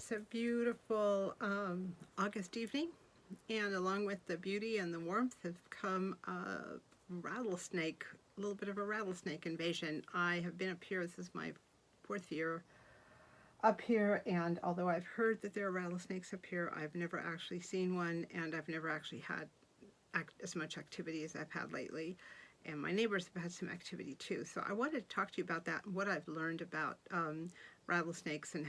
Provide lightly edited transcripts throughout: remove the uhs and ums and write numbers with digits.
It's a beautiful August evening, and along with the beauty and the warmth have come a rattlesnake, a little bit of a rattlesnake invasion. I have been up here, this is my 4th year up here, and although I've heard that there are rattlesnakes up here, I've never actually seen one, and I've never actually had as much activity as I've had lately. And my neighbors have had some activity too. So I wanted to talk to you about that and what I've learned about rattlesnakes and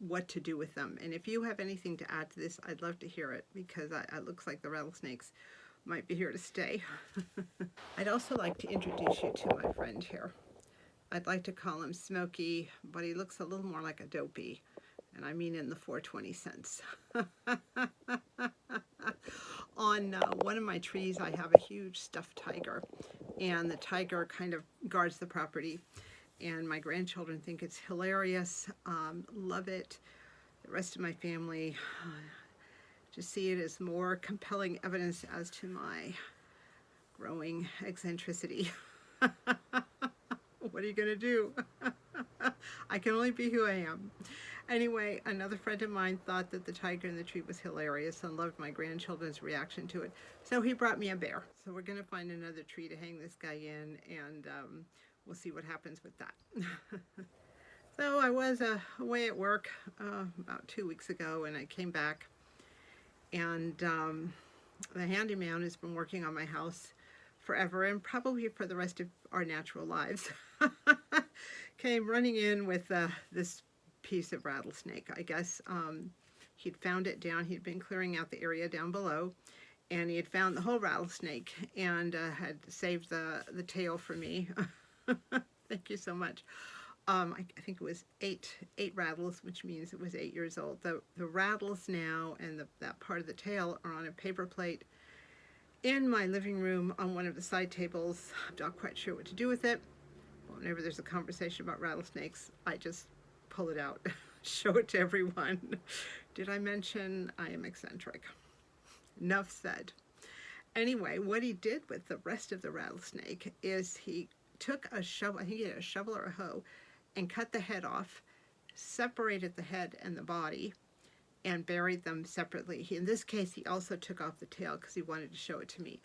what to do with them. And if you have anything to add to this, I'd love to hear it, because it looks like the rattlesnakes might be here to stay. I'd also like to introduce you to my friend here. I'd like to call him Smokey, but he looks a little more like a dopey, and I mean in the 420 sense. On one of my trees, I have a huge stuffed tiger, and the tiger kind of guards the property, and my grandchildren think it's hilarious, love it. The rest of my family just see it as more compelling evidence as to my growing eccentricity. What are you gonna do? I can only be who I am. Anyway, another friend of mine thought that the tiger in the tree was hilarious and loved my grandchildren's reaction to it. So he brought me a bear. So we're gonna find another tree to hang this guy in, and we'll see what happens with that. So I was away at work about 2 weeks ago, and I came back, and the handyman has been working on my house forever, and probably for the rest of our natural lives. Came running in with this piece of rattlesnake. I guess he'd found it down, he'd been clearing out the area down below, and he had found the whole rattlesnake and had saved the tail for me. Thank you so much. I think it was eight rattles, which means it was 8 years old. The rattles now and that part of the tail are on a paper plate in my living room on one of the side tables. I'm not quite sure what to do with it. Whenever there's a conversation about rattlesnakes, I just pull it out, show it to everyone. Did I mention I am eccentric? Enough said. Anyway, what he did with the rest of the rattlesnake is he took a shovel, I think he had a shovel or a hoe, and cut the head off, separated the head and the body, and buried them separately. In this case, he also took off the tail because he wanted to show it to me.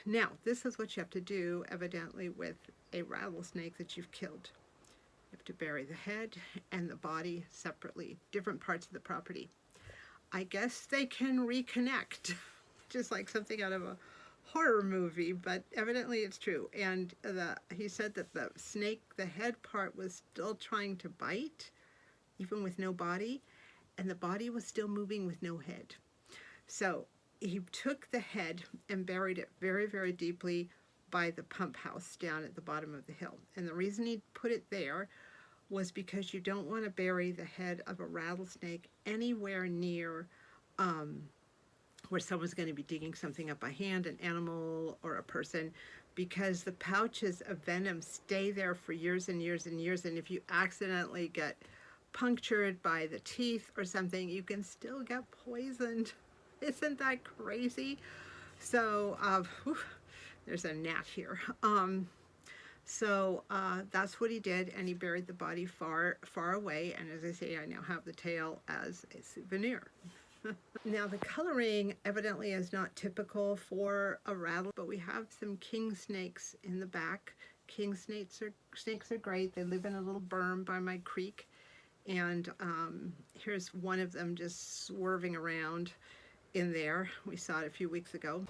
Now, this is what you have to do, evidently, with a rattlesnake that you've killed. You have to bury the head and the body separately, different parts of the property. I guess they can reconnect, just like something out of a horror movie, but evidently it's true. And he said that the snake, the head part, was still trying to bite, even with no body, and the body was still moving with no head. So he took the head and buried it very, very deeply by the pump house down at the bottom of the hill. And the reason he put it there was because you don't want to bury the head of a rattlesnake anywhere near where someone's going to be digging something up by hand, an animal or a person, because the pouches of venom stay there for years and years and years, and if you accidentally get punctured by the teeth or something, you can still get poisoned. Isn't that crazy? So there's a gnat here. That's what he did, and he buried the body far, far away. And as I say, I now have the tail as a souvenir. Now, the coloring evidently is not typical for a rattle, but we have some king snakes in the back. King snakes are great. They live in a little berm by my creek, and here's one of them just swerving around in there. We saw it a few weeks ago.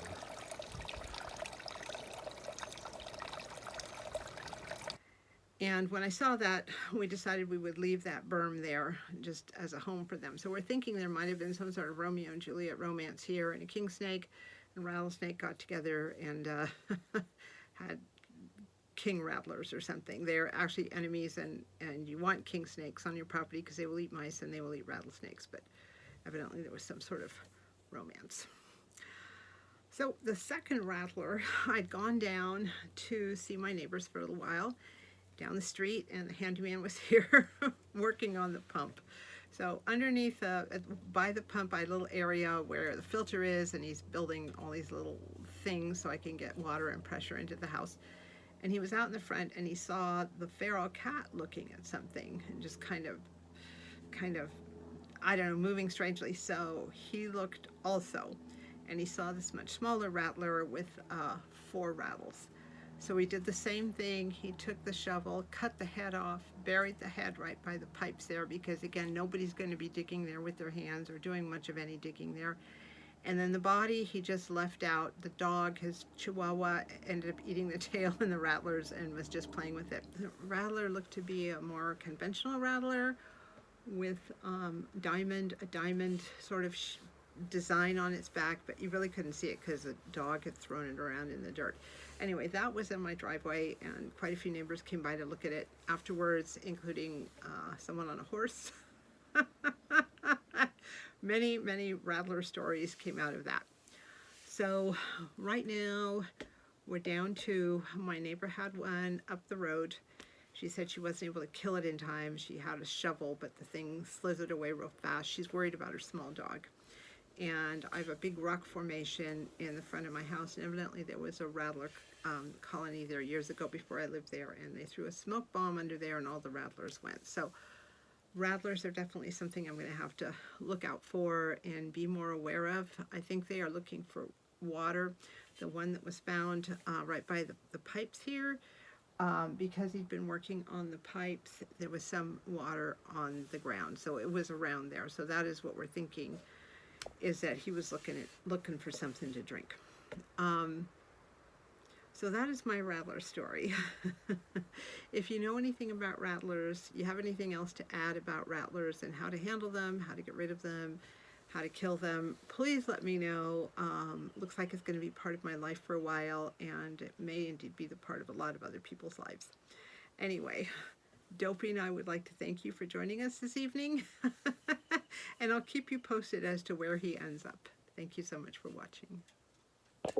And when I saw that, we decided we would leave that berm there just as a home for them. So we're thinking there might have been some sort of Romeo and Juliet romance here, and a king snake and rattlesnake got together and had king rattlers or something. They're actually enemies, and you want king snakes on your property because they will eat mice and they will eat rattlesnakes, but evidently there was some sort of romance. So the second rattler, I'd gone down to see my neighbors for a little while down the street, and the handyman was here working on the pump. So underneath, by the pump, I had a little area where the filter is, and he's building all these little things so I can get water and pressure into the house. And he was out in the front, and he saw the feral cat looking at something and just kind of kind of, I don't know, moving strangely. So he looked also, and he saw this much smaller rattler with 4 rattles. So he did the same thing. He took the shovel, cut the head off, buried the head right by the pipes there, because again, nobody's going to be digging there with their hands or doing much of any digging there. And then the body, he just left out. The dog, his chihuahua, ended up eating the tail and the rattlers and was just playing with it. The rattler looked to be a more conventional rattler with a diamond sort of design on its back, but you really couldn't see it because the dog had thrown it around in the dirt. Anyway, that was in my driveway, and quite a few neighbors came by to look at it afterwards, including someone on a horse. Many rattler stories came out of that. So right now we're down to, my neighbor had one up the road. She said she wasn't able to kill it in time. She had a shovel, but the thing slithered away real fast. She's worried about her small dog. And I have a big rock formation in the front of my house, and evidently there was a rattler colony there years ago before I lived there, and they threw a smoke bomb under there and all the rattlers went. So rattlers are definitely something I'm going to have to look out for and be more aware of. I think they are looking for water. The one that was found right by the pipes here, because he'd been working on the pipes, there was some water on the ground, so it was around there. So that is what we're thinking, is that he was looking for something to drink. So that is my rattler story. If you know anything about rattlers, you have anything else to add about rattlers and how to handle them, how to get rid of them, how to kill them, please let me know. Looks like it's going to be part of my life for a while, and it may indeed be the part of a lot of other people's lives. Anyway, Dopey and I would like to thank you for joining us this evening, and I'll keep you posted as to where he ends up. Thank you so much for watching.